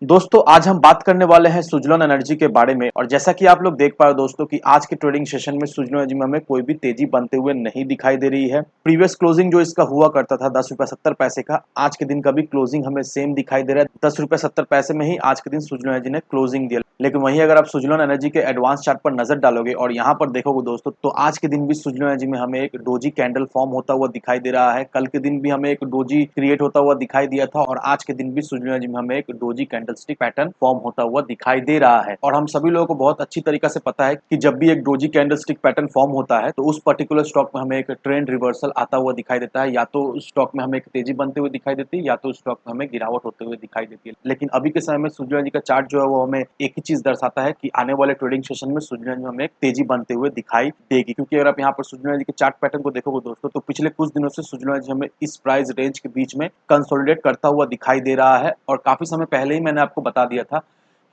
दोस्तों आज हम बात करने वाले हैं सुजलोन एनर्जी के बारे में। और जैसा कि आप लोग देख पा रहे हो दोस्तों कि आज के ट्रेडिंग सेशन में सुजलोन एनर्जी में हमें कोई भी तेजी बनते हुए नहीं दिखाई दे रही है। प्रीवियस क्लोजिंग जो इसका हुआ करता था 10 रुपए 70 पैसे का, आज के दिन का भी क्लोजिंग हमें सेम दिखाई दे रहा है। 10 रुपए 70 पैसे में ही आज के दिन सुजलोन एनर्जी ने क्लोजिंग दिया। लेकिन वहीं अगर आप सुजलोन एनर्जी के एडवांस चार्ट पर नजर डालोगे और यहाँ पर देखोगे दोस्तों, तो आज के दिन भी सुजलोन एनर्जी में हमें एक डोजी कैंडल फॉर्म होता हुआ दिखाई दे रहा है। कल के दिन भी हमें एक डोजी क्रिएट होता हुआ दिखाई दिया था और आज के दिन भी सुजलोन एनर्जी में हमें एक डोजी कैंडलस्टिक पैटर्न फॉर्म होता हुआ दिखाई दे रहा है। और हम सभी लोगों को बहुत अच्छी तरीके से पता है कि जब भी एक डोजी कैंडलस्टिक पैटर्न फॉर्म होता है तो उस पर्टिकुलर स्टॉक में हमें एक ट्रेंड रिवर्सल आता हुआ दिखाई देता है। या तो उस स्टॉक में हमें एक तेजी बनते हुए दिखाई देती है या तो उस स्टॉक में हमें गिरावट होते हुए दिखाई देती है। लेकिन अभी के समय में सुजलोन एनर्जी का चार्ट जो है वो हमें एक ही चीज दर्शाता है कि आने वाले ट्रेडिंग सेशन में सुजलोन एनर्जी में हमें एक तेजी बनते हुए दिखाई देगी। क्योंकि अगर आप यहाँ पर सुजलोन एनर्जी के चार्ट पैटर्न को देखोगे दोस्तों, तो पिछले कुछ दिनों से सुजलोन एनर्जी हमें इस प्राइस रेंज के बीच में कंसोलिडेट करता हुआ दिखाई दे रहा है। और काफी समय पहले ही मैंने आपको बता दिया था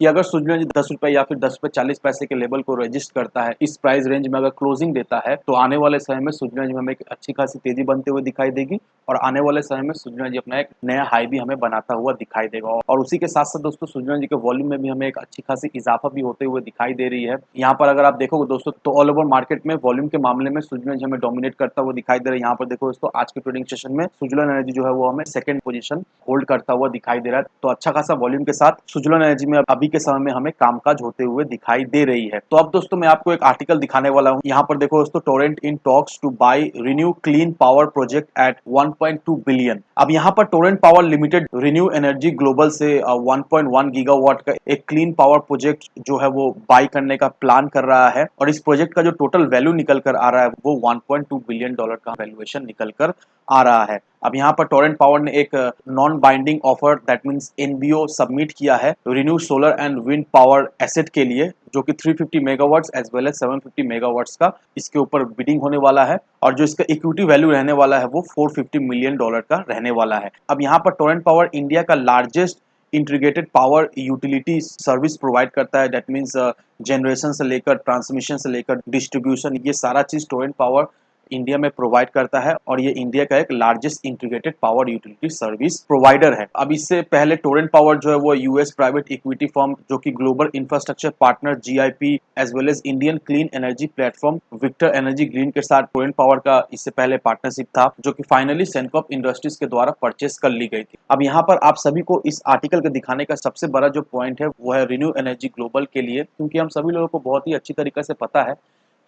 कि अगर सुजलोन एनर्जी 10 रुपए या फिर 10 रुपए 40 पैसे के लेवल को रजिस्ट करता है, इस प्राइस रेंज में अगर क्लोजिंग देता है, तो आने वाले समय में सुजलोन एनर्जी में हमें एक अच्छी खासी तेजी बनते हुए दिखाई देगी। और आने वाले समय में सुजलोन एनर्जी अपना एक नया हाई भी हमें बनाता हुआ दिखाई देगा। और उसी के साथ साथ दोस्तों सुजलोन एनर्जी के वॉल्यूम में भी हमें एक अच्छी खासी इजाफा भी होते हुए दिखाई दे रही है। यहाँ पर अगर आप देखोगे दोस्तों, तो ऑल ओवर मार्केट में वॉल्यूम के मामले में सुजलोन एनर्जी हमें डोमिनेट करता हुआ दिखाई दे रहा है। यहाँ पर देखो दोस्तों, आज के ट्रेडिंग सेशन में सुजलोन एनर्जी जो है वो हमें सेकंड पोजीशन होल्ड करता हुआ दिखाई दे रहा है। तो अच्छा खासा वॉल्यूम के साथ सुजलोन एनर्जी में अभी के समय में हमें कामकाज होते हुए दिखाई दे रही है। तो अब दोस्तों मैं आपको एक आर्टिकल दिखाने वाला हूँ। यहाँ पर देखो दोस्तों, Torrent in talks to buy ReNew clean power project at 1.2 billion. अब यहाँ पर Torrent Power Limited ReNew Energy Global से 1.1 गीगावाट का एक क्लीन पावर प्रोजेक्ट जो है वो बाय करने का प्लान कर रहा है। और इस प्रोजेक्ट का जो टोटल वैल्यू निकल कर आ रहा है वो 1.2 बिलियन डॉलर का वैल्यूएशन निकल कर आ रहा है। अब यहाँ पर टोरेंट पावर ने एक non binding offer that means NBO submit किया है renew solar and wind power asset के लिए, जो कि 350 megawatts as well as 750 megawatts का इसके ऊपर बिडिंग होने वाला है। और जो इसका इक्विटी वैल्यू रहने वाला है वो 450 मिलियन डॉलर का रहने वाला है। अब यहाँ पर टोरेंट पावर इंडिया का largest integrated power utility service provide करता है। दैट मीन्स जनरेशन से लेकर ट्रांसमिशन से लेकर डिस्ट्रीब्यूशन, ये सारा चीज टोरेंट पावर इंडिया में प्रोवाइड करता है। और ये इंडिया का एक largest integrated power utility service provider है। अब इससे पहले टोरेंट पावर जो है वो यूएस प्राइवेट इक्विटी फर्म जो कि global infrastructure partner GIP as well as Indian clean energy platform Vector energy green के साथ टोरेंट पावर का इससे पहले पार्टनरशिप था, जो कि फाइनली सेंकॉप इंडस्ट्रीज के द्वारा परचेस कर ली गई थी। अब यहाँ पर आप सभी को इस आर्टिकल के दिखाने का सबसे बड़ा जो पॉइंट है वो है रिन्यू एनर्जी ग्लोबल के लिए, क्योंकि हम सभी लोगों को बहुत ही अच्छी तरीके से पता है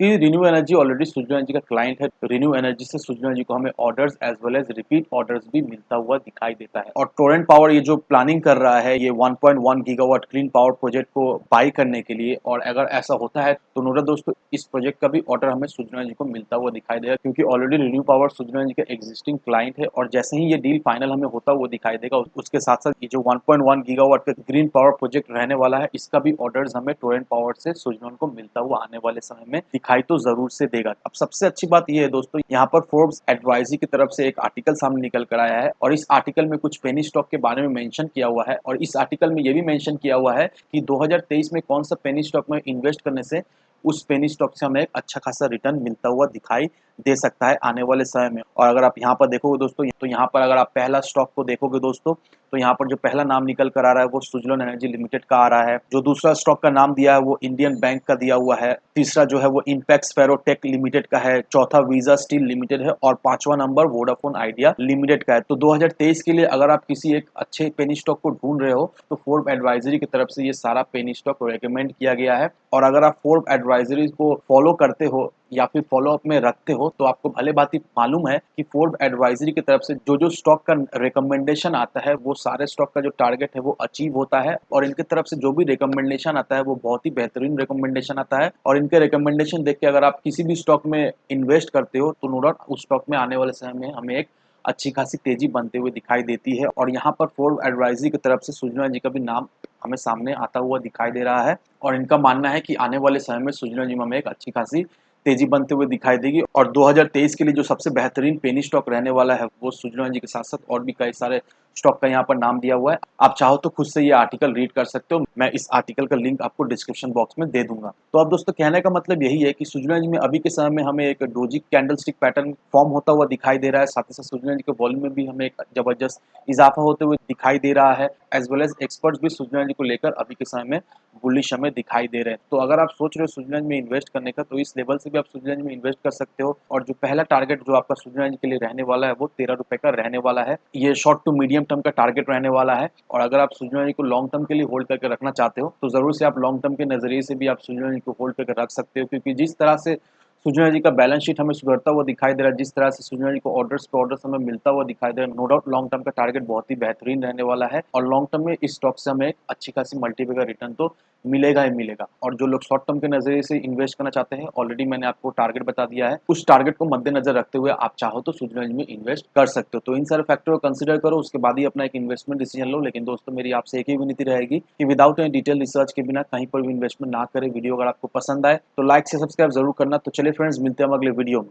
कि ReNew Energy already Suzlon Energy का क्लाइंट है। रिन्यू एनर्जी से सुजलोन एनर्जी को हमें orders as well as repeat orders भी मिलता हुआ दिखाई देता है। और टोरेंट पावर ये जो प्लानिंग कर रहा है ये 1.1 गीगावाट क्लीन पावर प्रोजेक्ट को बाई करने के लिए, और अगर ऐसा होता है तो नोरा दोस्तों इस प्रोजेक्ट का भी ऑर्डर हमें सुजलोन एनर्जी को मिलता हुआ दिखाई देगा, क्योंकि already renew power Suzlon Energy का एग्जिस्टिंग क्लाइंट है। और जैसे ही ये डील फाइनल हमें होता हुआ दिखाई देगा, उसके साथ साथ ये जो 1.1 गीगावाट का ग्रीन पावर प्रोजेक्ट रहने वाला है, इसका भी ऑर्डर्स हमें टोरेंट पावर से सुजलोन को मिलता हुआ आने वाले समय में दिखाई तो जरूर से देगा। अब सबसे अच्छी बात यह है दोस्तों, यहाँ पर फोर्ब्स एडवाइजरी की तरफ से एक आर्टिकल सामने निकल कर आया है और इस आर्टिकल में कुछ पेनी स्टॉक के बारे में मेंशन किया हुआ है। और इस आर्टिकल में यह भी मेंशन किया हुआ है कि 2023 में कौन सा पेनी स्टॉक में इन्वेस्ट करने से उस पेनी स्टॉक से हमें एक अच्छा खासा रिटर्न मिलता हुआ दिखाई दे सकता है आने वाले समय में। और अगर आप यहाँ पर देखोगे दोस्तों, तो यहाँ पर अगर आप पहला स्टॉक को देखोगे दोस्तों, तो यहाँ पर जो पहला नाम निकल कर आ रहा है वो सुजलोन एनर्जी लिमिटेड का आ रहा है। जो दूसरा स्टॉक का नाम दिया है वो इंडियन बैंक का दिया हुआ है। तीसरा जो है वो इंपेक्स फेरोटेक लिमिटेड का है। चौथा वीजा स्टील लिमिटेड है और पांचवा नंबर वोडाफोन आइडिया लिमिटेड का है। तो 2023 के लिए अगर आप किसी एक अच्छे पेनी स्टॉक को ढूंढ रहे हो तो फोर्ब एडवाइजरी की तरफ से ये सारा पेनी स्टॉक रेकमेंड किया गया है। और अगर आप फोर्ब एडवाइजरी को फॉलो करते हो या फिर फॉलो अप में रखते हो तो आपको भले बात ही मालूम है कि फोर्ब एडवाइजरी की तरफ से जो जो स्टॉक का रिकमेंडेशन आता है वो सारे स्टॉक का जो टारगेट है वो अचीव होता है। और इनके तरफ से जो भी रिकमेंडेशन आता है वो बहुत ही बेहतरीन रिकमेंडेशन आता है। और इनके रिकमेंडेशन देख के अगर आप किसी भी स्टॉक में इन्वेस्ट करते हो तो नो डाउट उस स्टॉक में आने वाले समय में हमें एक अच्छी खासी तेजी बनते हुए दिखाई देती है। और यहाँ पर फोर्ब एडवाइजरी की तरफ से सुजना जी का भी नाम हमें सामने आता हुआ दिखाई दे रहा है। और इनका मानना है कि आने वाले समय में सुजना जी में हमें एक अच्छी खासी तेजी बनते हुए दिखाई देगी। और 2023 के लिए जो सबसे बेहतरीन पेनी स्टॉक रहने वाला है वो सुजना जी के साथ साथ और भी कई सारे स्टॉक का यहाँ पर नाम दिया हुआ है। आप चाहो तो खुद से ये आर्टिकल रीड कर सकते हो। मैं इस आर्टिकल का लिंक आपको डिस्क्रिप्शन बॉक्स में दे दूंगा। तो अब दोस्तों कहने का मतलब यही है कि सुजलॉन एनर्जी में अभी के समय में हमें एक डोजी कैंडलस्टिक पैटर्न फॉर्म होता हुआ दिखाई दे रहा है। साथ ही साथ सुजलॉन एनर्जी के वॉल्यूम में भी हमें एक जबरदस्त इजाफा होते हुए दिखाई दे रहा है। एज वेल एज एक्सपर्ट्स भी सुजलॉन एनर्जी को लेकर अभी के समय में बुलिश हमें दिखाई दे रहे हैं। तो अगर आप सोच रहे हो सुजलॉन एनर्जी में इन्वेस्ट करने का, तो इस लेवल से भी आप सुजलॉन एनर्जी में इन्वेस्ट कर सकते हो। और जो पहला टारगेट जो आपका सुजलॉन एनर्जी के लिए रहने वाला है वो 13 रुपए का रहने वाला है। ये शॉर्ट टू मीडियम टर्म का टारगेट रहने वाला है। और अगर आप सुजलॉन एनर्जी को लॉन्ग टर्म के लिए होल्ड करके रखना चाहते हो तो जरूर से आप लॉन्ग टर्म के नजरिए से भी आप सुजलॉन एनर्जी को होल्ड करके रख सकते हो, क्योंकि जिस तरह से सुजलॉन एनर्जी का बैलेंस शीट हमें सुधरता हुआ दिखाई दे रहा है, जिस तरह से सुजलॉन एनर्जी को ऑर्डर्स पे ऑर्डर्स हमें मिलता हुआ दिखाई दे रहा है, नो डाउट लॉन्ग टर्म का टारगेट बहुत ही बेहतरीन रहने वाला है। और लॉन्ग टर्म में इस स्टॉक से हमें एक अच्छी खासी मल्टीपल का रिटर्न तो मिलेगा ही मिलेगा। और जो लोग शॉर्ट टर्म के नजरिए से इन्वेस्ट करना चाहते हैं, ऑलरेडी मैंने आपको टारगेट बता दिया है। उस टारगेट को मद्देनजर रखते हुए आप चाहो तो सुजलॉन एनर्जी में इन्वेस्ट कर सकते हो। तो इन सारे फैक्टर को कंसिडर करो, उसके बाद ही अपना एक इन्वेस्टमेंट डिसीजन लो। लेकिन दोस्तों मेरी आपसे एक ही विनती रहेगी कि विदाउट एनी डिटेल रिसर्च के बिना कहीं पर भी इन्वेस्टमेंट ना करें। वीडियो अगर आपको पसंद आए तो लाइक से सब्सक्राइब जरूर करना। तो चलिए फ्रेंड्स, मिलते हैं हम अगले वीडियो में।